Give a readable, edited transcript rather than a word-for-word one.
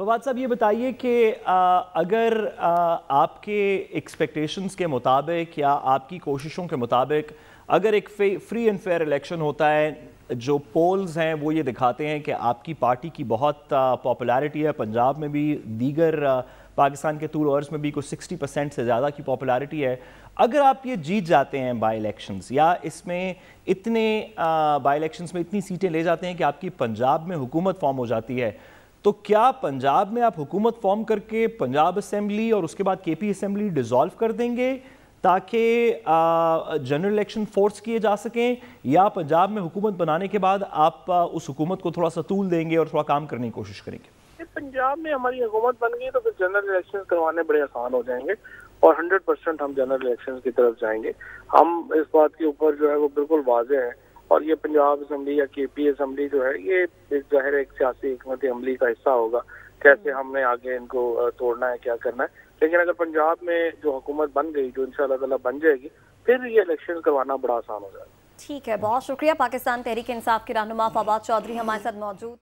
फवाद साहब, ये बताइए कि अगर आपके एक्सपेक्टेशंस के मुताबिक या आपकी कोशिशों के मुताबिक अगर एक फ्री एंड फेयर इलेक्शन होता है, जो पोल्स हैं वो ये दिखाते हैं कि आपकी पार्टी की बहुत पॉपुलैरिटी है, पंजाब में भी, दीगर पाकिस्तान के टूर ओवर्स में भी कुछ 60% से ज़्यादा की पॉपुलैरिटी है। अगर आप ये जीत जाते हैं बाई इलेक्शंस, या इसमें इतने बाई इलेक्शंस में इतनी सीटें ले जाते हैं कि आपकी पंजाब में हुकूमत फॉर्म हो जाती है, तो क्या पंजाब में आप हुकूमत फॉर्म करके पंजाब असेंबली और उसके बाद केपी असेंबली डिसॉल्व कर देंगे ताकि जनरल इलेक्शन फोर्स किए जा सकें, या पंजाब में हुकूमत बनाने के बाद आप उस हुकूमत को थोड़ा सा तूल देंगे और थोड़ा काम करने की कोशिश करेंगे? पंजाब में हमारी हुकूमत बन गई तो फिर जनरल इलेक्शन करवाने बड़े आसान हो जाएंगे और 100% हम जनरल इलेक्शन की तरफ जाएंगे। हम इस बात के ऊपर जो है वो बिल्कुल वाज़ेह है, और ये पंजाब असेंबली या केपी असेंबली जो है ये ज़ाहिर एक सियासी हिकमत अमली का हिस्सा होगा, कैसे हमने आगे इनको तोड़ना है, क्या करना है। लेकिन अगर पंजाब में जो हुकूमत बन गई, जो इंशाअल्लाह ताला बन जाएगी, फिर ये इलेक्शन करवाना बड़ा आसान हो जाएगा। ठीक है, बहुत शुक्रिया। पाकिस्तान तहरीक इंसाफ के रहनुमा फवाद चौधरी हमारे साथ मौजूद।